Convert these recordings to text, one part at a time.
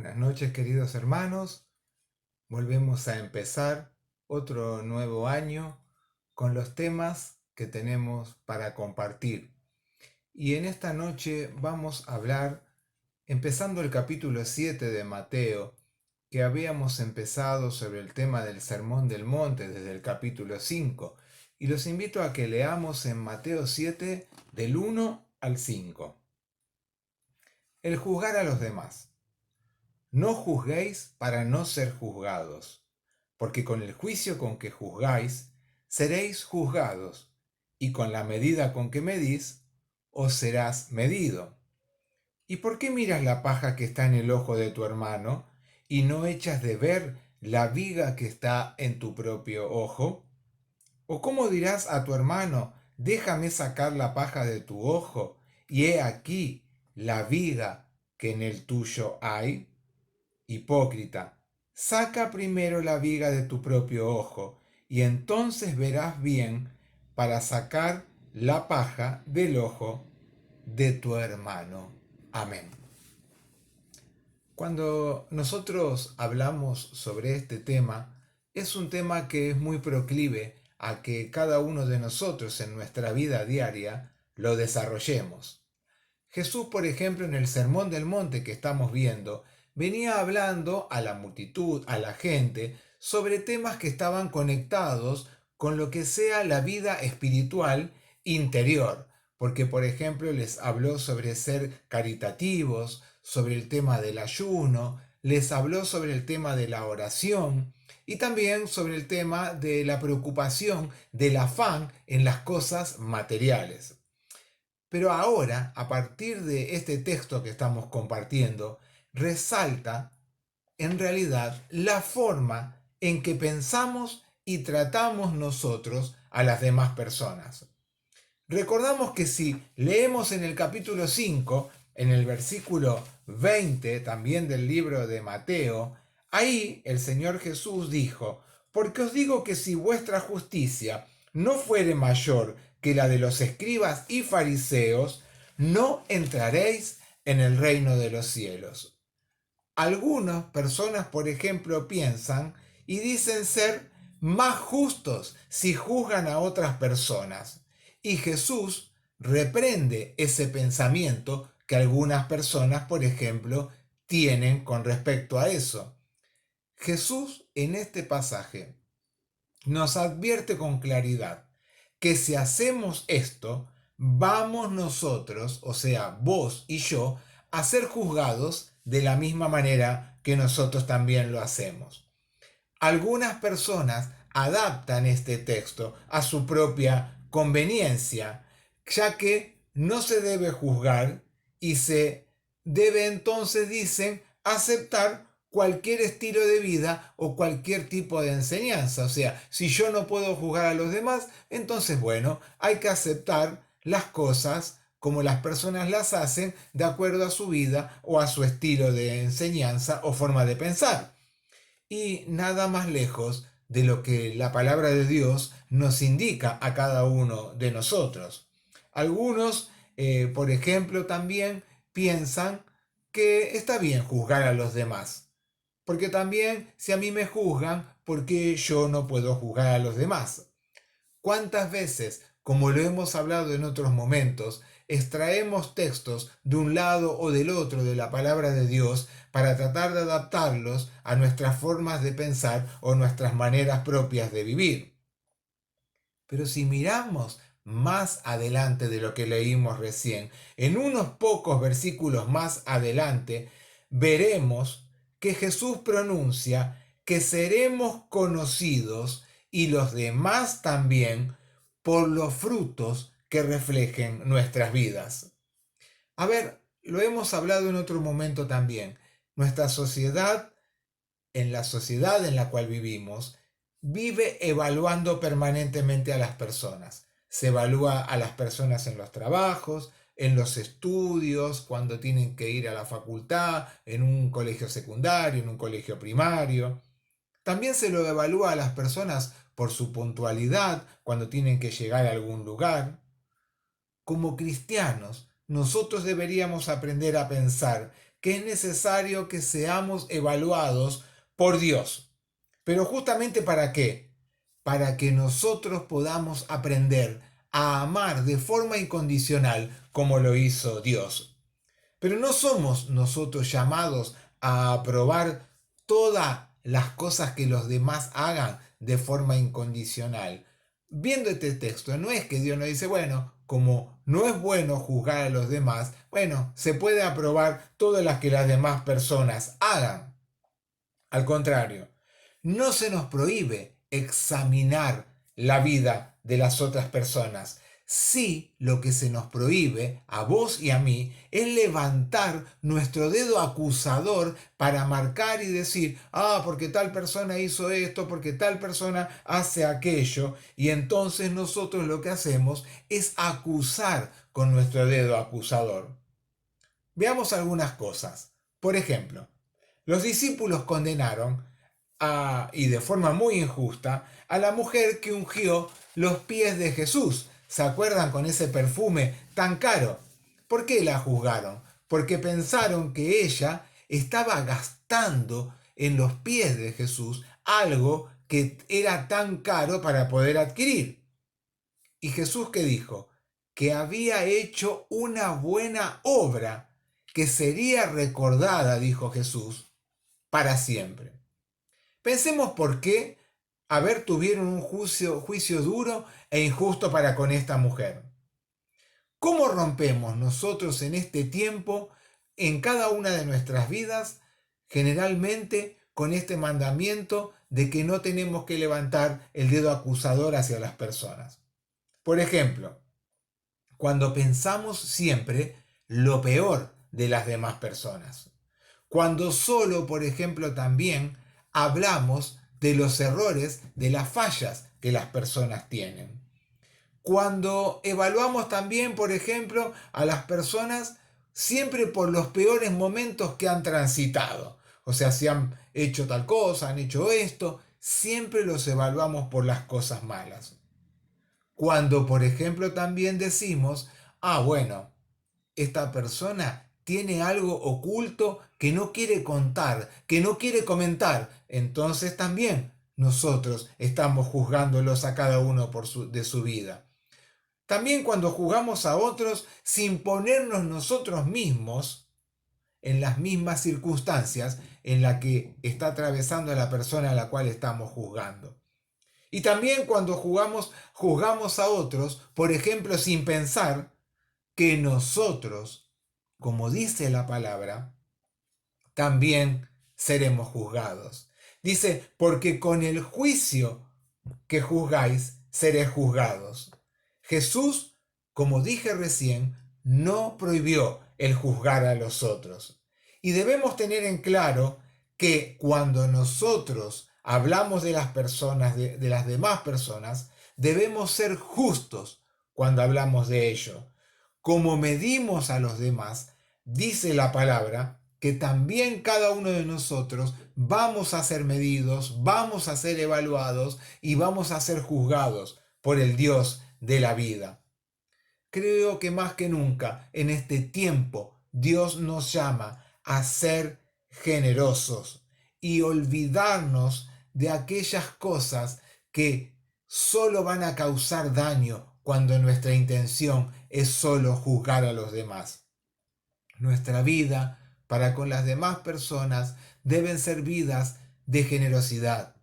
Buenas noches, queridos hermanos. Volvemos a empezar otro nuevo año con los temas que tenemos para compartir. Y en esta noche vamos a hablar, empezando el capítulo 7 de Mateo, que habíamos empezado sobre el tema del Sermón del Monte desde el capítulo 5. Y los invito a que leamos en Mateo 7 del 1 al 5. El juzgar a los demás. No juzguéis para no ser juzgados, porque con el juicio con que juzgáis, seréis juzgados, y con la medida con que medís, os serás medido. ¿Y por qué miras la paja que está en el ojo de tu hermano, y no echas de ver la viga que está en tu propio ojo? ¿O cómo dirás a tu hermano, déjame sacar la paja de tu ojo, y he aquí la viga que en el tuyo hay? Hipócrita, saca primero la viga de tu propio ojo, y entonces verás bien para sacar la paja del ojo de tu hermano. Amén. Cuando nosotros hablamos sobre este tema, es un tema que es muy proclive a que cada uno de nosotros en nuestra vida diaria lo desarrollemos. Jesús, por ejemplo, en el Sermón del Monte que estamos viendo, venía hablando a la multitud, a la gente, sobre temas que estaban conectados con lo que sea la vida espiritual interior. Porque, por ejemplo, les habló sobre ser caritativos, sobre el tema del ayuno, les habló sobre el tema de la oración y también sobre el tema de la preocupación, del afán en las cosas materiales. Pero ahora, a partir de este texto que estamos compartiendo, resalta en realidad la forma en que pensamos y tratamos nosotros a las demás personas. Recordamos que si leemos en el capítulo 5, en el versículo 20 también del libro de Mateo, ahí el Señor Jesús dijo, porque os digo que si vuestra justicia no fuere mayor que la de los escribas y fariseos, no entraréis en el reino de los cielos. Algunas personas, por ejemplo, piensan y dicen ser más justos si juzgan a otras personas. Y Jesús reprende ese pensamiento que algunas personas, por ejemplo, tienen con respecto a eso. Jesús en este pasaje nos advierte con claridad que si hacemos esto, vamos nosotros, o sea, vos y yo, a ser juzgados de la misma manera que nosotros también lo hacemos. Algunas personas adaptan este texto a su propia conveniencia, ya que no se debe juzgar y se debe entonces, dicen, aceptar cualquier estilo de vida o cualquier tipo de enseñanza. O sea, si yo no puedo juzgar a los demás, entonces bueno, hay que aceptar las cosas como las personas las hacen de acuerdo a su vida o a su estilo de enseñanza o forma de pensar. Y nada más lejos de lo que la palabra de Dios nos indica a cada uno de nosotros. Algunos, por ejemplo, también piensan que está bien juzgar a los demás, porque también si a mí me juzgan, ¿por qué yo no puedo juzgar a los demás? ¿Cuántas veces, como lo hemos hablado en otros momentos, extraemos textos de un lado o del otro de la palabra de Dios para tratar de adaptarlos a nuestras formas de pensar o nuestras maneras propias de vivir? Pero si miramos más adelante de lo que leímos recién, en unos pocos versículos más adelante, veremos que Jesús pronuncia que seremos conocidos y los demás también por los frutos que reflejen nuestras vidas. A ver, lo hemos hablado en otro momento también. Nuestra sociedad, en la sociedad en la cual vivimos, vive evaluando permanentemente a las personas. Se evalúa a las personas en los trabajos, en los estudios, cuando tienen que ir a la facultad, en un colegio secundario, en un colegio primario. También se lo evalúa a las personas por su puntualidad cuando tienen que llegar a algún lugar. Como cristianos, nosotros deberíamos aprender a pensar que es necesario que seamos evaluados por Dios. Pero justamente ¿para qué? Para que nosotros podamos aprender a amar de forma incondicional como lo hizo Dios. Pero no somos nosotros llamados a aprobar todas las cosas que los demás hagan de forma incondicional. Viendo este texto, no es que Dios nos dice, bueno, como no es bueno juzgar a los demás, bueno, se puede aprobar todas las que las demás personas hagan. Al contrario, no se nos prohíbe examinar la vida de las otras personas. Sí, lo que se nos prohíbe a vos y a mí es levantar nuestro dedo acusador para marcar y decir, porque tal persona hizo esto, porque tal persona hace aquello, y entonces nosotros lo que hacemos es acusar con nuestro dedo acusador. Veamos algunas cosas. Por ejemplo, los discípulos condenaron y de forma muy injusta a la mujer que ungió los pies de Jesús. ¿Se acuerdan con ese perfume tan caro? ¿Por qué la juzgaron? Porque pensaron que ella estaba gastando en los pies de Jesús algo que era tan caro para poder adquirir. ¿Y Jesús qué dijo? Que había hecho una buena obra que sería recordada, dijo Jesús, para siempre. Pensemos por qué tuvieron un juicio duro e injusto para con esta mujer. ¿Cómo rompemos nosotros en este tiempo, en cada una de nuestras vidas, generalmente con este mandamiento de que no tenemos que levantar el dedo acusador hacia las personas? Por ejemplo, cuando pensamos siempre lo peor de las demás personas. Cuando solo, por ejemplo, también hablamos de los errores, de las fallas que las personas tienen. Cuando evaluamos también, por ejemplo, a las personas siempre por los peores momentos que han transitado. O sea, si han hecho tal cosa, han hecho esto, siempre los evaluamos por las cosas malas. Cuando, por ejemplo, también decimos, bueno, esta persona tiene algo oculto que no quiere contar, que no quiere comentar, entonces también nosotros estamos juzgándolos a cada uno de su vida. También cuando juzgamos a otros sin ponernos nosotros mismos en las mismas circunstancias en las que está atravesando la persona a la cual estamos juzgando. Y también cuando juzgamos a otros, por ejemplo, sin pensar que nosotros, como dice la palabra, también seremos juzgados. Dice, porque con el juicio que juzgáis, seréis juzgados. Jesús, como dije recién, no prohibió el juzgar a los otros. Y debemos tener en claro que cuando nosotros hablamos de las personas, de las demás personas, debemos ser justos cuando hablamos de ello. Como medimos a los demás, dice la palabra que también cada uno de nosotros vamos a ser medidos, vamos a ser evaluados y vamos a ser juzgados por el Dios de la vida. Creo que más que nunca en este tiempo Dios nos llama a ser generosos y olvidarnos de aquellas cosas que solo van a causar daño cuando nuestra intención es solo juzgar a los demás. Nuestra vida para con las demás personas deben ser vidas de generosidad,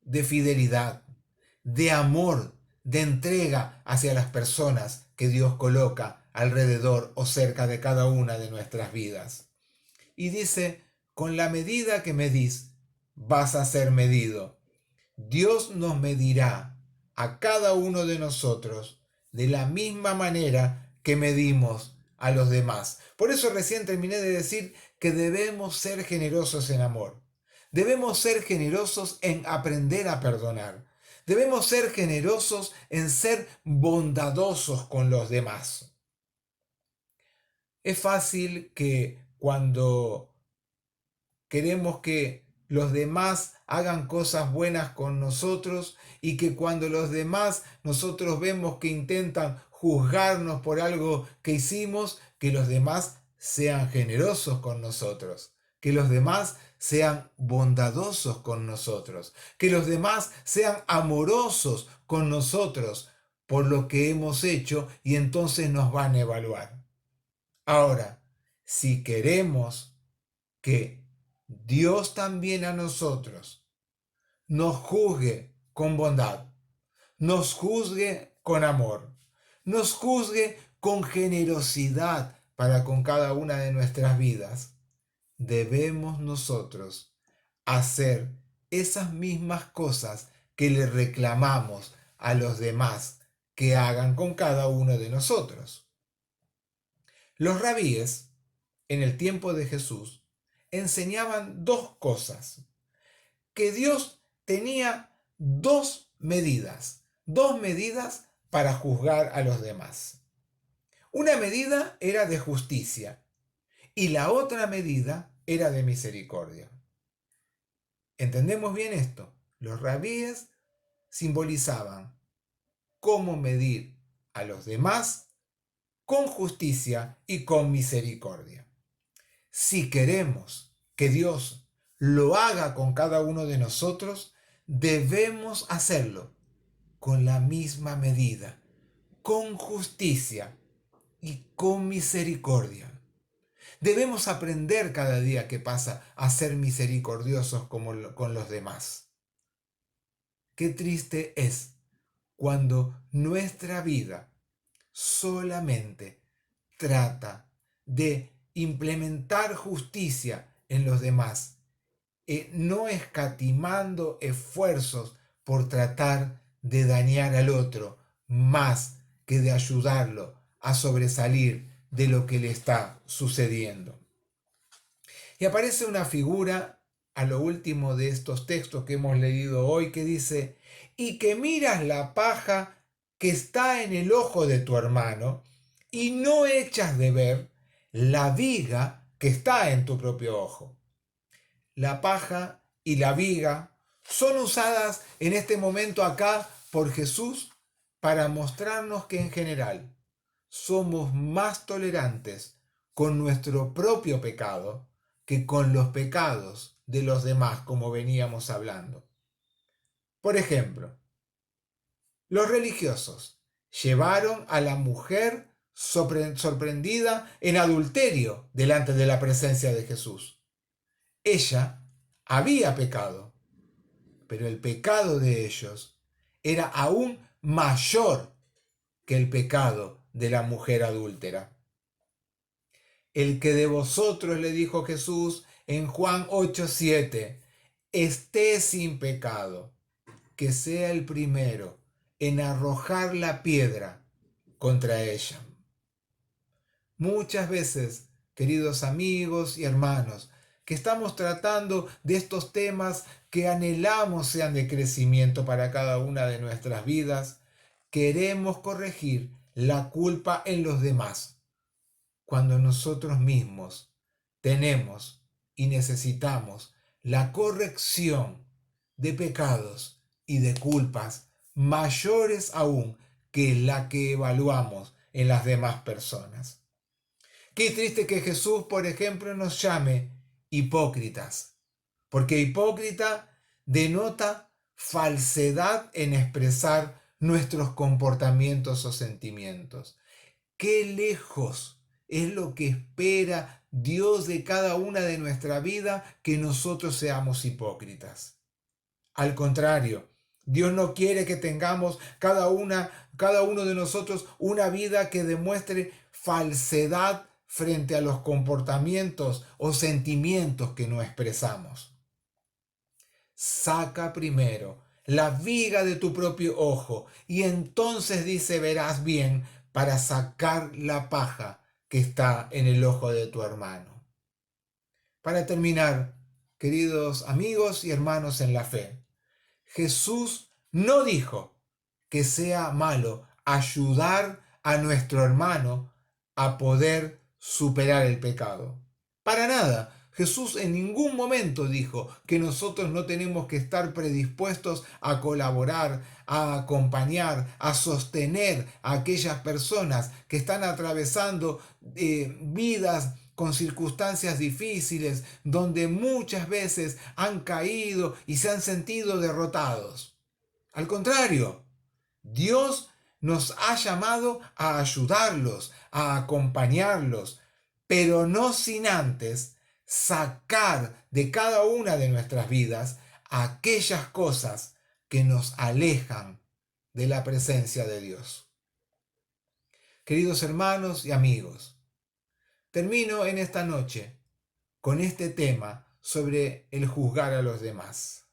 de fidelidad, de amor, de entrega hacia las personas que Dios coloca alrededor o cerca de cada una de nuestras vidas. Y dice, con la medida que medís, vas a ser medido. Dios nos medirá a cada uno de nosotros de la misma manera que medimos a los demás. Por eso recién terminé de decir que debemos ser generosos en amor. Debemos ser generosos en aprender a perdonar. Debemos ser generosos en ser bondadosos con los demás. Es fácil que cuando queremos que los demás hagan cosas buenas con nosotros y que cuando los demás nosotros vemos que intentan juzgarnos por algo que hicimos, que los demás sean generosos con nosotros, que los demás sean bondadosos con nosotros, que los demás sean amorosos con nosotros por lo que hemos hecho y entonces nos van a evaluar. Ahora, si queremos que Dios también a nosotros nos juzgue con bondad, nos juzgue con amor, nos juzgue con generosidad para con cada una de nuestras vidas, debemos nosotros hacer esas mismas cosas que le reclamamos a los demás que hagan con cada uno de nosotros. Los rabíes, en el tiempo de Jesús, enseñaban dos cosas: que Dios tenía dos medidas para juzgar a los demás. Una medida era de justicia y la otra medida era de misericordia. ¿Entendemos bien esto? Los rabíes simbolizaban cómo medir a los demás con justicia y con misericordia. Si queremos que Dios lo haga con cada uno de nosotros, debemos hacerlo con la misma medida, con justicia y con misericordia. Debemos aprender cada día que pasa a ser misericordiosos con los demás. Qué triste es cuando nuestra vida solamente trata de implementar justicia en los demás, no escatimando esfuerzos por tratar de dañar al otro más que de ayudarlo a sobresalir de lo que le está sucediendo. Y aparece una figura a lo último de estos textos que hemos leído hoy que dice: y que miras la paja que está en el ojo de tu hermano y no echas de ver la viga que está en tu propio ojo. La paja y la viga son usadas en este momento acá por Jesús para mostrarnos que en general somos más tolerantes con nuestro propio pecado que con los pecados de los demás, como veníamos hablando. Por ejemplo, los religiosos llevaron a la mujer sorprendida en adulterio delante de la presencia de Jesús. Ella había pecado, pero el pecado de ellos era aún mayor que el pecado de la mujer adúltera. El que de vosotros, le dijo Jesús en Juan 8:7, esté sin pecado, que sea el primero en arrojar la piedra contra ella. Muchas veces, queridos amigos y hermanos, que estamos tratando de estos temas que anhelamos sean de crecimiento para cada una de nuestras vidas, queremos corregir la culpa en los demás, cuando nosotros mismos tenemos y necesitamos la corrección de pecados y de culpas mayores aún que la que evaluamos en las demás personas. Qué triste que Jesús, por ejemplo, nos llame hipócritas, porque hipócrita denota falsedad en expresar nuestros comportamientos o sentimientos. Qué lejos es lo que espera Dios de cada una de nuestra vida, que nosotros seamos hipócritas. Al contrario, Dios no quiere que tengamos cada uno de nosotros una vida que demuestre falsedad frente a los comportamientos o sentimientos que no expresamos. Saca primero la viga de tu propio ojo y entonces dice verás bien para sacar la paja que está en el ojo de tu hermano. Para terminar, queridos amigos y hermanos en la fe, Jesús no dijo que sea malo ayudar a nuestro hermano a poder superar el pecado. Para nada. Jesús en ningún momento dijo que nosotros no tenemos que estar predispuestos a colaborar, a acompañar, a sostener a aquellas personas que están atravesando vidas con circunstancias difíciles, donde muchas veces han caído y se han sentido derrotados. Al contrario, Dios nos ha llamado a ayudarlos, a acompañarlos, pero no sin antes sacar de cada una de nuestras vidas aquellas cosas que nos alejan de la presencia de Dios. Queridos hermanos y amigos, termino en esta noche con este tema sobre el juzgar a los demás.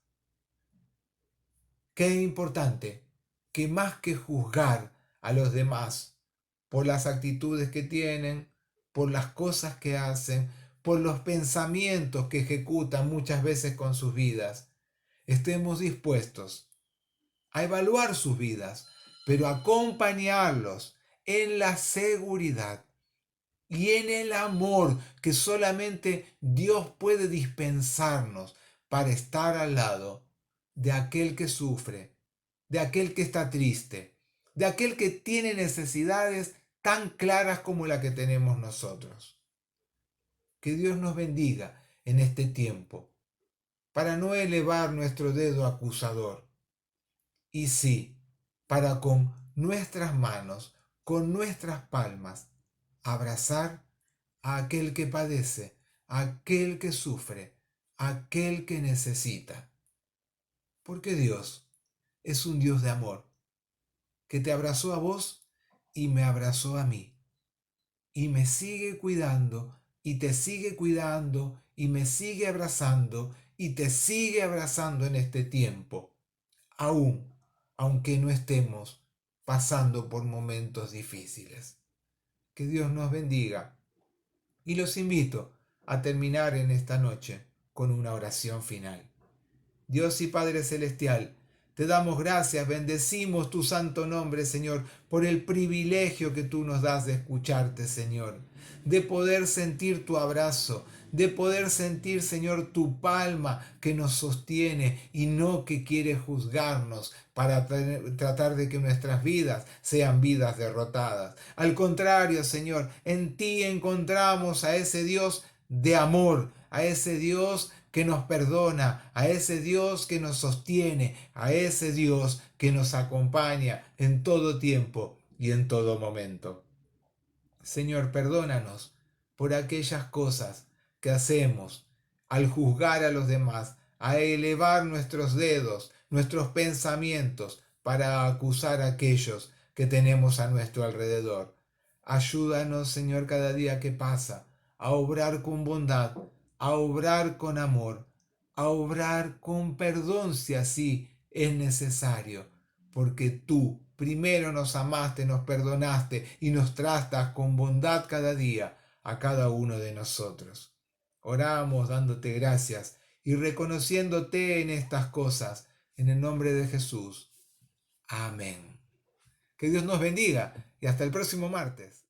Qué importante que más que juzgar a los demás por las actitudes que tienen, por las cosas que hacen, por los pensamientos que ejecutan muchas veces con sus vidas, estemos dispuestos a evaluar sus vidas, pero acompañarlos en la seguridad y en el amor que solamente Dios puede dispensarnos para estar al lado de aquel que sufre, de aquel que está triste, de aquel que tiene necesidades tan claras como la que tenemos nosotros. Que Dios nos bendiga en este tiempo, para no elevar nuestro dedo acusador, y sí, para con nuestras manos, con nuestras palmas, abrazar a aquel que padece, a aquel que sufre, a aquel que necesita. Porque Dios es un Dios de amor, que te abrazó a vos y me abrazó a mí, y me sigue cuidando, y te sigue cuidando, y me sigue abrazando, y te sigue abrazando en este tiempo, aunque no estemos pasando por momentos difíciles. Que Dios nos bendiga. Y los invito a terminar en esta noche con una oración final. Dios y Padre Celestial, te damos gracias, bendecimos tu santo nombre, Señor, por el privilegio que tú nos das de escucharte, Señor, de poder sentir tu abrazo, de poder sentir, Señor, tu palma que nos sostiene y no que quiere juzgarnos para tratar de que nuestras vidas sean vidas derrotadas. Al contrario, Señor, en ti encontramos a ese Dios de amor, a ese Dios que nos perdona, a ese Dios que nos sostiene, a ese Dios que nos acompaña en todo tiempo y en todo momento. Señor, perdónanos por aquellas cosas que hacemos al juzgar a los demás, a elevar nuestros dedos, nuestros pensamientos para acusar a aquellos que tenemos a nuestro alrededor. Ayúdanos, Señor, cada día que pasa, a obrar con bondad, a obrar con amor, a obrar con perdón si así es necesario, porque tú primero nos amaste, nos perdonaste y nos tratas con bondad cada día a cada uno de nosotros. Oramos dándote gracias y reconociéndote en estas cosas, en el nombre de Jesús. Amén. Que Dios nos bendiga y hasta el próximo martes.